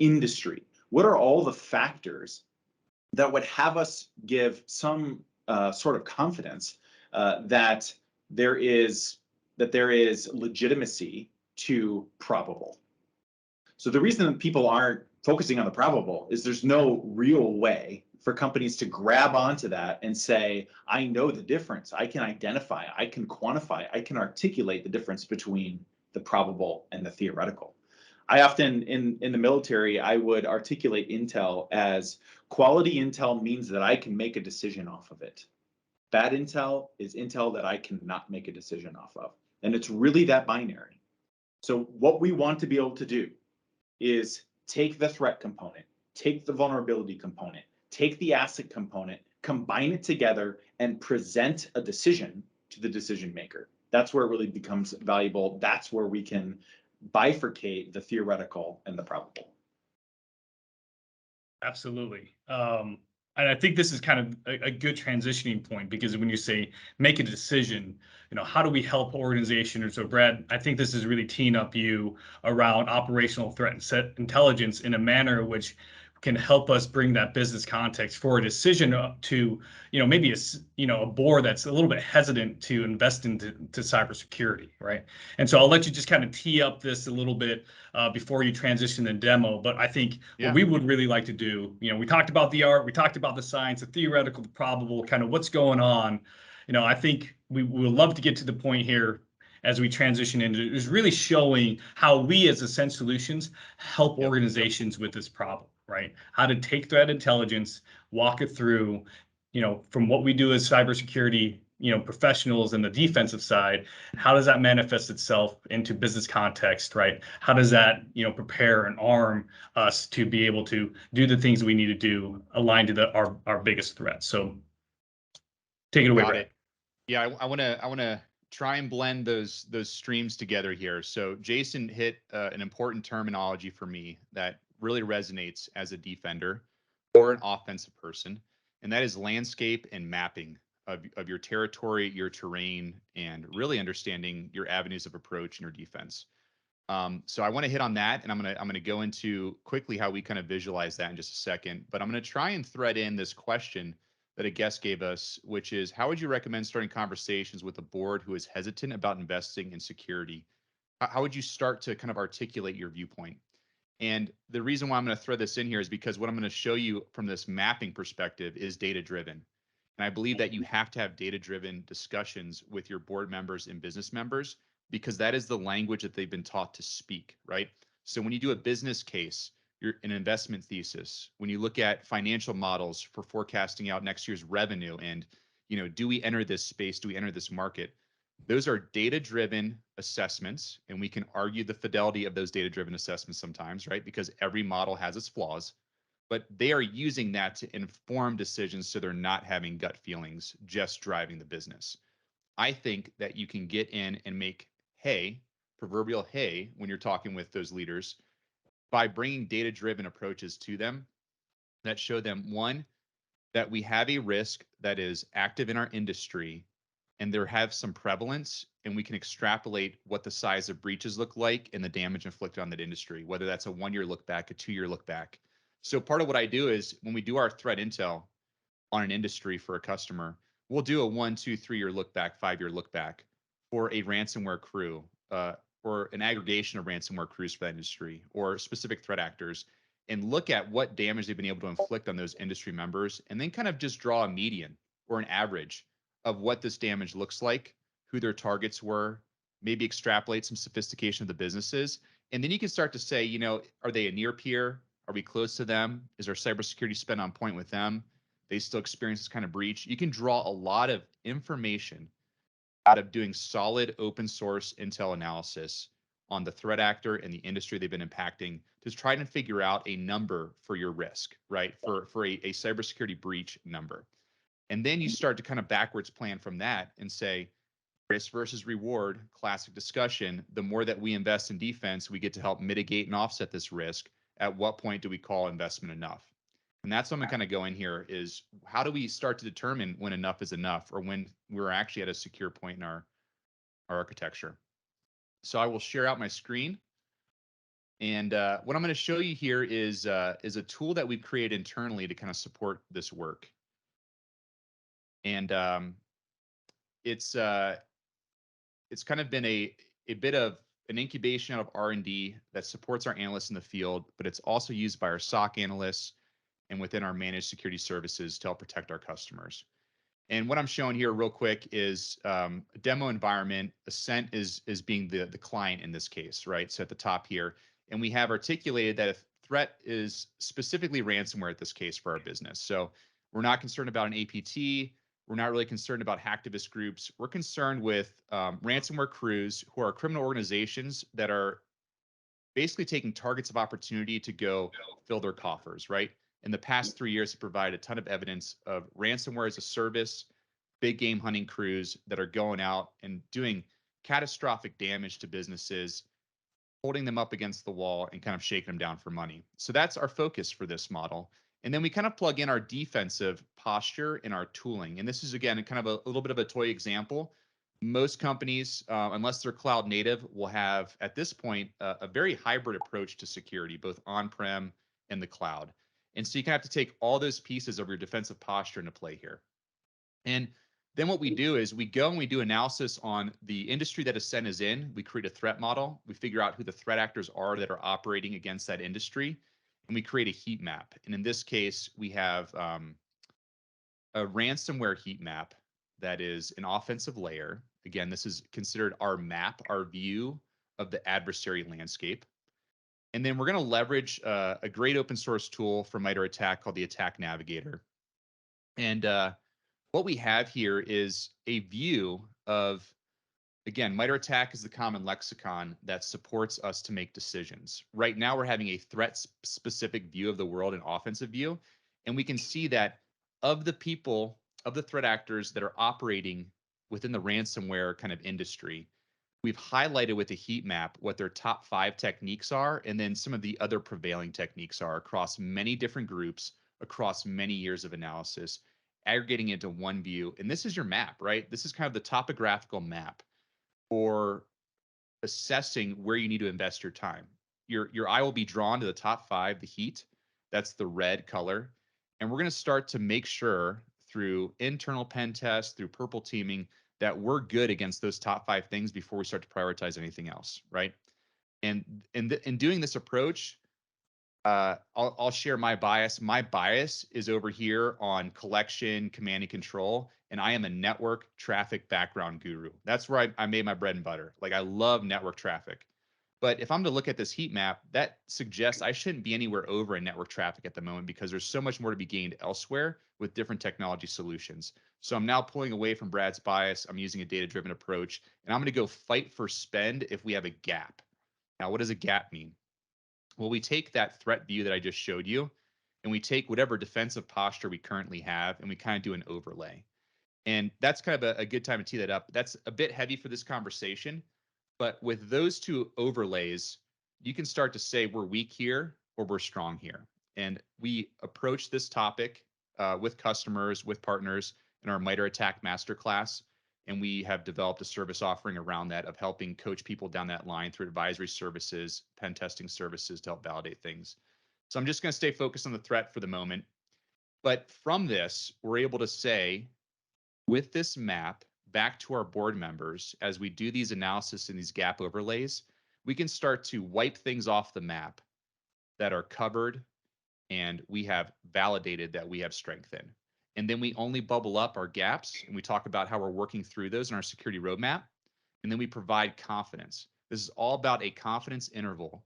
industry? What are all the factors that would have us give some sort of confidence that there is legitimacy to probable? So the reason that people aren't focusing on the probable is there's no real way for companies to grab onto that and say, I know the difference. I can identify, I can quantify, I can articulate the difference between the probable and the theoretical. I often, in the military, I would articulate intel as quality intel means that I can make a decision off of it. Bad intel is intel that I cannot make a decision off of. And it's really that binary. So what we want to be able to do is take the threat component, take the vulnerability component, take the asset component, combine it together, and present a decision to the decision maker. That's where it really becomes valuable. That's where we can bifurcate the theoretical and the probable. Absolutely. And I think this is kind of a good transitioning point, because when you say make a decision, how do we help organizations? So Brad, I think this is really teeing up you around operational threat and set intelligence in a manner which can help us bring that business context for a decision to, maybe a board that's a little bit hesitant to invest into cybersecurity, right? And so I'll let you just kind of tee up this a little bit before you transition the demo. But I think what we would really like to do, we talked about the art, we talked about the science, the theoretical, the probable, kind of what's going on. I think we would love to get to the point here as we transition into is really showing how we as Ascent Solutions help organizations with this problem, right? How to take threat intelligence, walk it through, from what we do as cybersecurity, professionals and the defensive side, how does that manifest itself into business context, right? How does that, prepare and arm us to be able to do the things we need to do aligned to our biggest threats? So take it away, Brad. Yeah, I want to try and blend those streams together here. So Jason hit an important terminology for me that really resonates as a defender or an offensive person, and that is landscape and mapping of your territory, your terrain, and really understanding your avenues of approach in your defense. So I want to hit on that, and I'm gonna go into quickly how we kind of visualize that in just a second. But I'm going to try and thread in this question that a guest gave us, which is, how would you recommend starting conversations with a board who is hesitant about investing in security? How would you start to kind of articulate your viewpoint? And the reason why I'm going to throw this in here is because what I'm going to show you from this mapping perspective is data-driven. And I believe that you have to have data-driven discussions with your board members and business members, because that is the language that they've been taught to speak, right? So when you do a business case, an investment thesis, when you look at financial models for forecasting out next year's revenue, and do we enter this space? Do we enter this market? Those are data-driven assessments, and we can argue the fidelity of those data-driven assessments sometimes, right? Because every model has its flaws, but they are using that to inform decisions so they're not having gut feelings just driving the business. I think that you can get in and make hay, proverbial hay, when you're talking with those leaders by bringing data-driven approaches to them that show them, one, that we have a risk that is active in our industry and there have some prevalence, and we can extrapolate what the size of breaches look like and the damage inflicted on that industry, whether that's a 1-year look back, a 2-year look back. So part of what I do is when we do our threat intel on an industry for a customer, we'll do a 1, 2, 3-year look back, 5-year look back for a ransomware crew, or an aggregation of ransomware crews for that industry, or specific threat actors, and look at what damage they've been able to inflict on those industry members, and then kind of just draw a median or an average of what this damage looks like, who their targets were, maybe extrapolate some sophistication of the businesses. And then you can start to say, are they a near peer? Are we close to them? Is our cybersecurity spend on point with them? They still experience this kind of breach. You can draw a lot of information out of doing solid open source intel analysis on the threat actor and the industry they've been impacting to try and figure out a number for your risk, right? For a cybersecurity breach number. And then you start to kind of backwards plan from that and say, risk versus reward, classic discussion. The more that we invest in defense, we get to help mitigate and offset this risk. At what point do we call investment enough? And that's what I'm kind of going here is, how do we start to determine when enough is enough, or when we're actually at a secure point in our architecture? So I will share out my screen. And what I'm going to show you here is a tool that we've created internally to kind of support this work. And it's kind of been a bit of an incubation out of R&D that supports our analysts in the field, but it's also used by our SOC analysts and within our managed security services to help protect our customers. And what I'm showing here real quick is a demo environment. Ascent is being the client in this case, right? So at the top here, and we have articulated that if threat is specifically ransomware at this case for our business. So we're not concerned about an APT. We're not really concerned about hacktivist groups. We're concerned with ransomware crews who are criminal organizations that are basically taking targets of opportunity to go fill their coffers, right? In the past 3 years, have provided a ton of evidence of ransomware as a service, big game hunting crews that are going out and doing catastrophic damage to businesses, holding them up against the wall and kind of shaking them down for money. So that's our focus for this model. And then we kind of plug in our defensive posture in our tooling. And this is, again, kind of a little bit of a toy example. Most companies, unless they're cloud native, will have, at this point, a very hybrid approach to security, both on-prem and the cloud. And so you kind of have to take all those pieces of your defensive posture into play here. And then what we do is we go and we do analysis on the industry that Ascent is in. We create a threat model. We figure out who the threat actors are that are operating against that industry. And we create a heat map. And in this case, we have a ransomware heat map that is an offensive layer. Again, this is considered our map, our view of the adversary landscape. And then we're going to leverage a great open source tool for MITRE ATT&CK called the Attack Navigator. And what we have here is a view of, again, MITRE ATT&CK is the common lexicon that supports us to make decisions. Right now, we're having a threat-specific view of the world, an offensive view. And we can see that of the people, of the threat actors that are operating within the ransomware kind of industry, we've highlighted with a heat map what their top 5 techniques are, and then some of the other prevailing techniques are across many different groups, across many years of analysis, aggregating into one view. And this is your map, right? This is kind of the topographical map for assessing where you need to invest your time. Your eye will be drawn to the top 5, the heat. That's the red color. And we're going to start to make sure through internal pen tests, through purple teaming, that we're good against those top 5 things before we start to prioritize anything else, right? And in doing this approach, I'll share my bias. My bias is over here on collection, command and control, and I am a network traffic background guru. That's where I made my bread and butter. Like, I love network traffic. But if I'm to look at this heat map, that suggests I shouldn't be anywhere over in network traffic at the moment because there's so much more to be gained elsewhere with different technology solutions. So I'm now pulling away from Brad's bias. I'm using a data-driven approach, and I'm going to go fight for spend if we have a gap. Now, what does a gap mean? Well, we take that threat view that I just showed you, and we take whatever defensive posture we currently have, and we kind of do an overlay. And that's kind of a good time to tee that up. That's a bit heavy for this conversation, but with those two overlays, you can start to say we're weak here or we're strong here. And we approach this topic with customers, with partners in our MITRE ATT&CK Masterclass. And we have developed a service offering around that of helping coach people down that line through advisory services, pen testing services to help validate things. So I'm just going to stay focused on the threat for the moment. But from this, we're able to say, with this map back to our board members, as we do these analysis and these gap overlays, we can start to wipe things off the map that are covered and we have validated that we have strength in. And then we only bubble up our gaps and we talk about how we're working through those in our security roadmap. And then we provide confidence. This is all about a confidence interval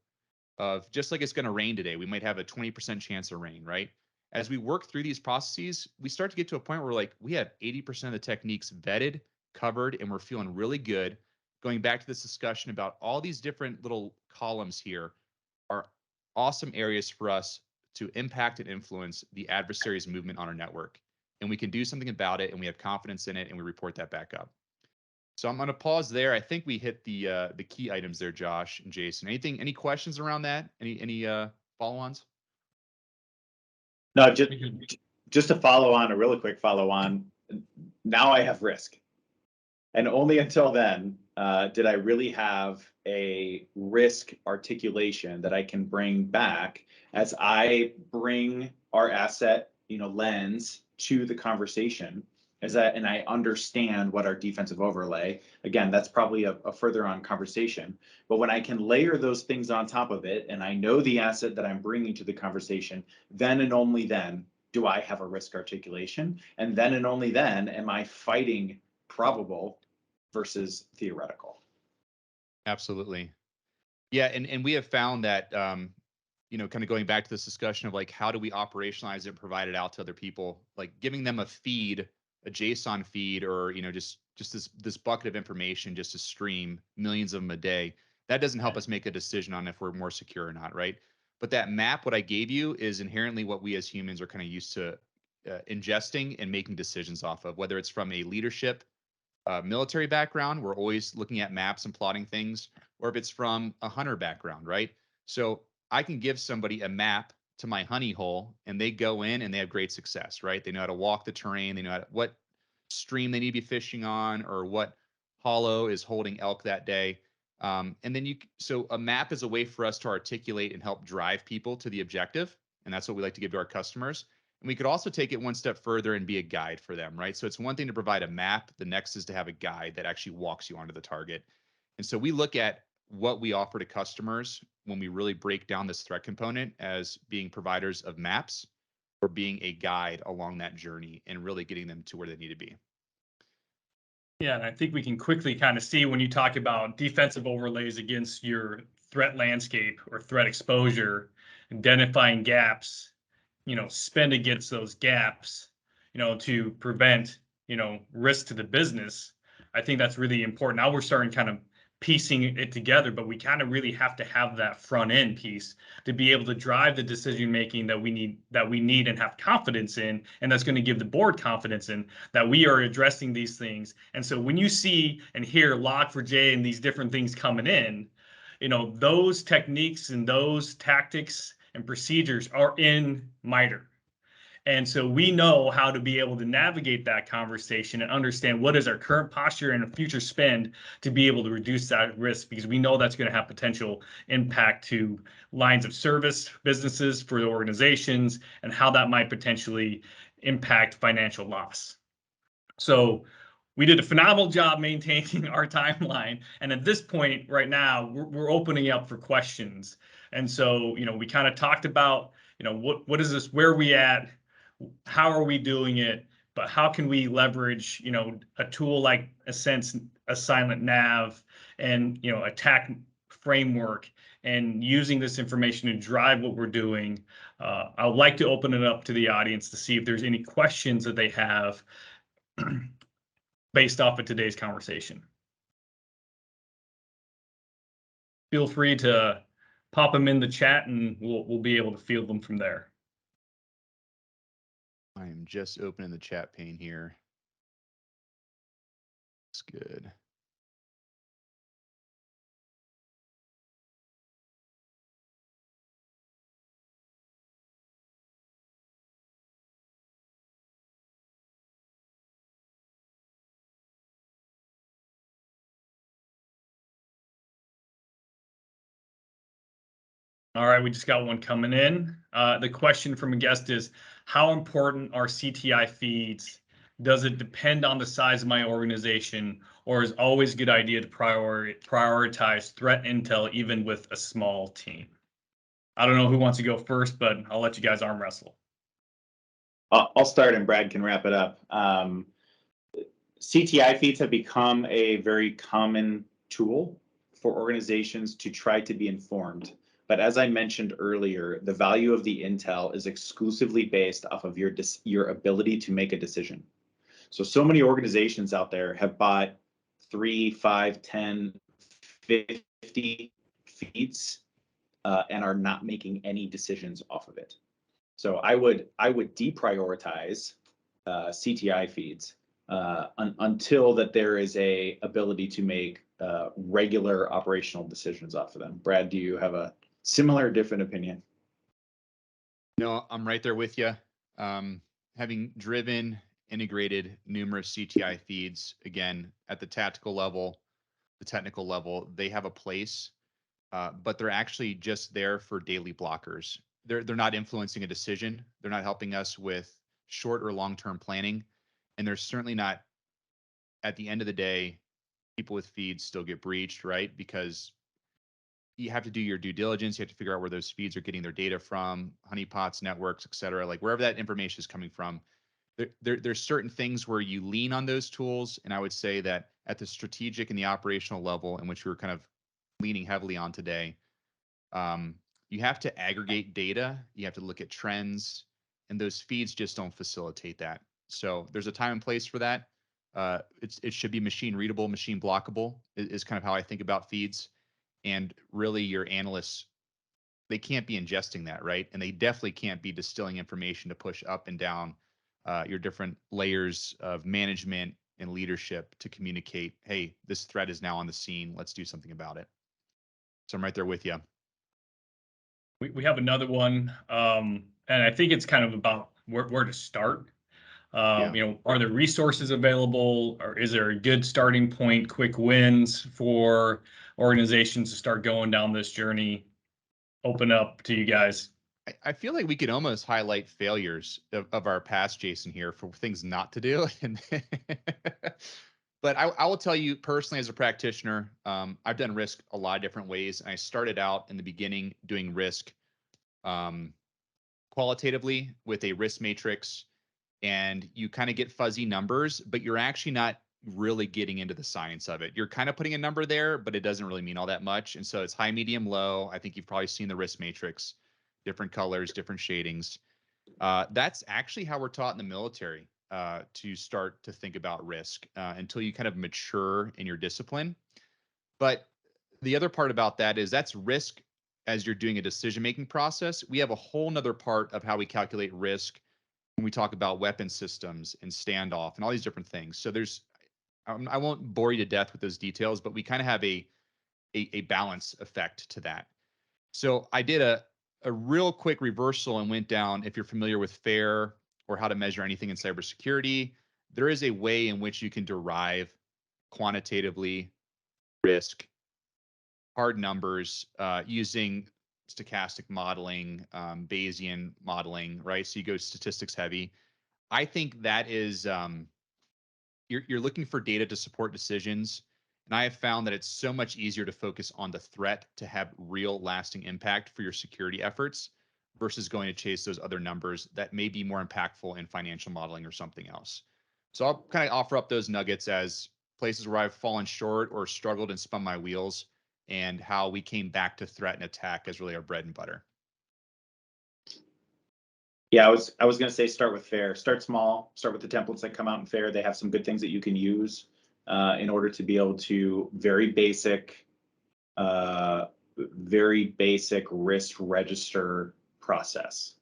of, just like it's going to rain today, we might have a 20% chance of rain, right? As we work through these processes, we start to get to a point where like we have 80% of the techniques vetted, covered, and we're feeling really good. Going back to this discussion about all these different little columns here are awesome areas for us to impact and influence the adversary's movement on our network. And we can do something about it, and we have confidence in it, and we report that back up. So I'm going to pause there. I think we hit the key items there, Josh and Jason. Any questions around that? Any follow-ons? No, just to follow on, a really quick follow on. Now I have risk, and only until then did I really have a risk articulation that I can bring back as I bring our asset, lens to the conversation. And I understand what our defensive overlay, again, that's probably a further on conversation, but when I can layer those things on top of it, and I know the asset that I'm bringing to the conversation, then and only then do I have a risk articulation. And then and only then am I fighting probable versus theoretical. Absolutely. Yeah, and we have found that, kind of going back to this discussion of like, how do we operationalize it and provide it out to other people, like giving them a feed, a JSON feed, or just this bucket of information just to stream millions of them a day. That doesn't help us make a decision on if we're more secure or not, right? But that map, what I gave you, is inherently what we as humans are kind of used to ingesting and making decisions off of, whether it's from a leadership military background, we're always looking at maps and plotting things, or if it's from a hunter background, right? So I can give somebody a map to my honey hole and they go in and they have great success, right? They know how to walk the terrain. They know what stream they need to be fishing on or what hollow is holding elk that day. And then so a map is a way for us to articulate and help drive people to the objective. And that's what we like to give to our customers. And we could also take it one step further and be a guide for them, right? So it's one thing to provide a map. The next is to have a guide that actually walks you onto the target. And so we look at what we offer to customers when we really break down this threat component as being providers of maps or being a guide along that journey and really getting them to where they need to be. Yeah, and I think we can quickly kind of see when you talk about defensive overlays against your threat landscape or threat exposure, identifying gaps, spend against those gaps, to prevent, risk to the business. I think that's really important. Now we're starting kind of piecing it together, but we kind of really have to have that front end piece to be able to drive the decision making that we need and have confidence in, and that's going to give the board confidence in that we are addressing these things. And so when you see and hear Log4j and these different things coming in, those techniques and those tactics and procedures are in MITRE. And so we know how to be able to navigate that conversation and understand what is our current posture and future spend to be able to reduce that risk, because we know that's going to have potential impact to lines of service, businesses, for the organizations, and how that might potentially impact financial loss. So we did a phenomenal job maintaining our timeline. And at this point right now, we're opening up for questions. And so, we kind of talked about, what is this, where are we at? How are we doing it? But how can we leverage, a tool like a Silent Nav and, Attack framework and using this information to drive what we're doing, I would like to open it up to the audience to see if there's any questions that they have based off of today's conversation. Feel free to pop them in the chat and we'll be able to field them from there. I am just opening the chat pane here. That's good. All right, we just got one coming in. The question from a guest is, how important are CTI feeds? Does it depend on the size of my organization, or is always a good idea to prioritize threat intel even with a small team? I don't know who wants to go first, but I'll let you guys arm wrestle. I'll start and Brad can wrap it up. CTI feeds have become a very common tool for organizations to try to be informed. But as I mentioned earlier, the value of the intel is exclusively based off of your ability to make a decision. So many organizations out there have bought 3, 5, 10, 50 feeds and are not making any decisions off of it. So I would deprioritize CTI feeds until that there is a ability to make regular operational decisions off of them. Brad, do you have a similar or different opinion? No, I'm right there with you. Having driven, integrated numerous CTI feeds, again, at the tactical level, the technical level, they have a place, but they're actually just there for daily blockers. They're not influencing a decision. They're not helping us with short or long-term planning. And they're certainly not, at the end of the day, people with feeds still get breached, right? Because you have to do your due diligence. You have to figure out where those feeds are getting their data from, honeypots, networks, et cetera, like wherever that information is coming from. There's certain things where you lean on those tools. And I would say that at the strategic and the operational level, in which we were kind of leaning heavily on today, you have to aggregate data. You have to look at trends, and those feeds just don't facilitate that. So there's a time and place for that. It should be machine readable, machine blockable is kind of how I think about feeds. And really your analysts, they can't be ingesting that, right? And they definitely can't be distilling information to push up and down your different layers of management and leadership to communicate, hey, this threat is now on the scene. Let's do something about it. So I'm right there with you. We have another one, and I think it's kind of about where to start. Yeah. You know, are there resources available, or is there a good starting point, quick wins for organizations to start going down this journey? Open up to you guys. I feel like we could almost highlight failures of our past, Jason, here for things not to do. But I will tell you personally, as a practitioner, I've done risk a lot of different ways. And I started out in the beginning doing risk qualitatively with a risk matrix, and you kind of get fuzzy numbers, but you're actually not really getting into the science of it. You're kind of putting a number there, but it doesn't really mean all that much. And so it's high, medium, low. I think you've probably seen the risk matrix, different colors, different shadings. That's actually how we're taught in the military to start to think about risk until you kind of mature in your discipline. But the other part about that is that's risk as you're doing a decision-making process. We have a whole nother part of how we calculate risk when we talk about weapon systems and standoff and all these different things. So there's, I won't bore you to death with those details, but we kind of have a balance effect to that. So I did a real quick reversal and went down, if you're familiar with FAIR or how to measure anything in cybersecurity, there is a way in which you can derive quantitatively risk, hard numbers, using stochastic modeling, Bayesian modeling, right? So you go statistics heavy. I think that is, you're looking for data to support decisions. And I have found that it's so much easier to focus on the threat to have real lasting impact for your security efforts versus going to chase those other numbers that may be more impactful in financial modeling or something else. So I'll kind of offer up those nuggets as places where I've fallen short or struggled and spun my wheels. and how we came back to threat and attack as really our bread and butter. Yeah, I was going to say start with FAIR. Start small. Start with the templates that come out in FAIR. They have some good things that you can use in order to be able to very basic risk register process,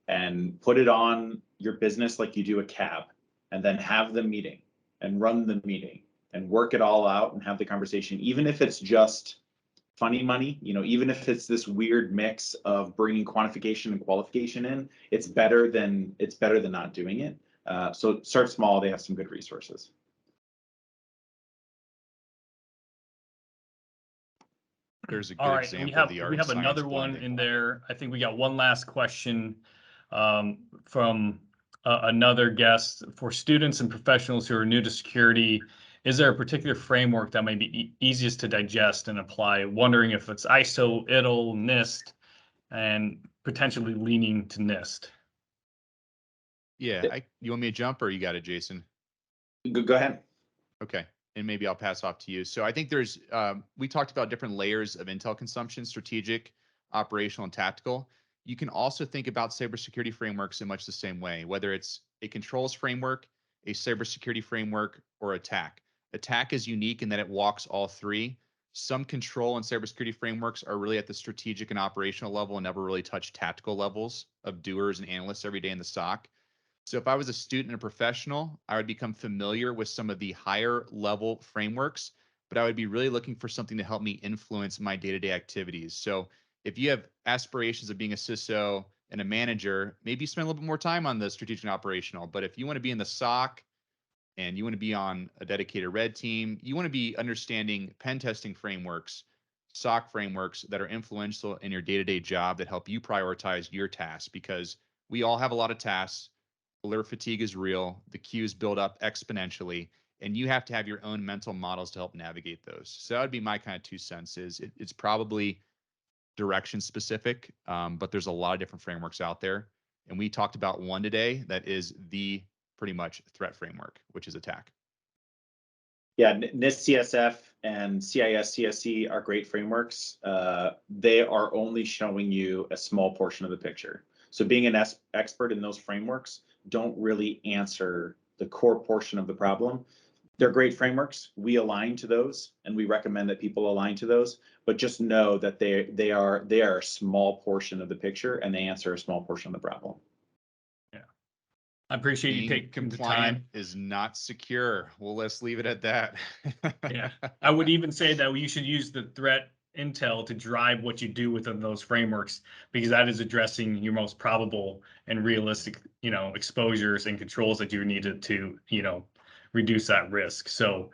and put it on your business like you do a cab, and then have the meeting and run the meeting and work it all out and have the conversation, even if it's just funny money, even if it's this weird mix of bringing quantification and qualification in, it's better than not doing it. So start small. They have some good resources. There's a good All right, example we have of the art we and have science another one blending. in there. I think we got one last question from another guest. For students and professionals who are new to security, is there a particular framework that may be easiest to digest and apply? Wondering if it's ISO, ITIL, NIST, and potentially leaning to NIST. Yeah, you want me to jump, or you got it, Jason? Go ahead. Okay, and maybe I'll pass off to you. So I think there's, we talked about different layers of intel consumption: strategic, operational, and tactical. You can also think about cybersecurity frameworks in much the same way, whether it's a controls framework, a cybersecurity framework, or attack. Attack is unique in that it walks all three. Some control and cybersecurity frameworks are really at the strategic and operational level and never really touch tactical levels of doers and analysts every day in the SOC. So if I was a student and a professional, I would become familiar with some of the higher level frameworks, but I would be really looking for something to help me influence my day-to-day activities. So if you have aspirations of being a CISO and a manager, maybe spend a little bit more time on the strategic and operational. But if you want to be in the SOC and you want to be on a dedicated red team, you want to be understanding pen testing frameworks, SOC frameworks that are influential in your day-to-day job that help you prioritize your tasks, because we all have a lot of tasks. Alert fatigue is real. The queues build up exponentially, and you have to have your own mental models to help navigate those. So that would be my kind of 2 cents. It's probably direction specific, but there's a lot of different frameworks out there. And we talked about one today that is the pretty much threat framework, which is attack. Yeah, NIST CSF and CIS CSC are great frameworks. They are only showing you a small portion of the picture. So being an expert in those frameworks don't really answer the core portion of the problem. They're great frameworks. We align to those, and we recommend that people align to those. But just know that they are a small portion of the picture, and they answer a small portion of the problem. Yeah, I appreciate you taking the time. Is not secure. Well, let's leave it at that. Yeah, I would even say that you should use the threat intel to drive what you do within those frameworks, because that is addressing your most probable and realistic, exposures and controls that you needed to, reduce that risk. So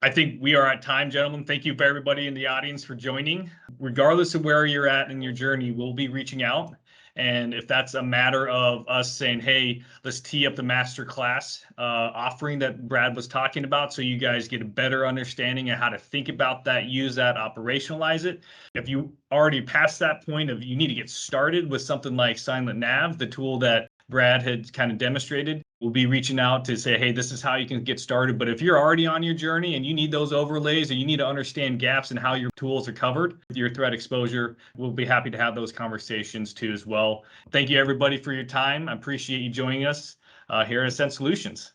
I think we are at time, gentlemen. Thank you for everybody in the audience for joining. Regardless of where you're at in your journey, we'll be reaching out. And if that's a matter of us saying, hey, let's tee up the masterclass offering that Brad was talking about, so you guys get a better understanding of how to think about that, use that, operationalize it. If you already passed that point of you need to get started with something like Silent Nav, the tool that Brad had kind of demonstrated, we'll be reaching out to say, hey, this is how you can get started. But if you're already on your journey and you need those overlays, and you need to understand gaps in how your tools are covered with your threat exposure, we'll be happy to have those conversations too as well. Thank you, everybody, for your time. I appreciate you joining us here at Ascent Solutions.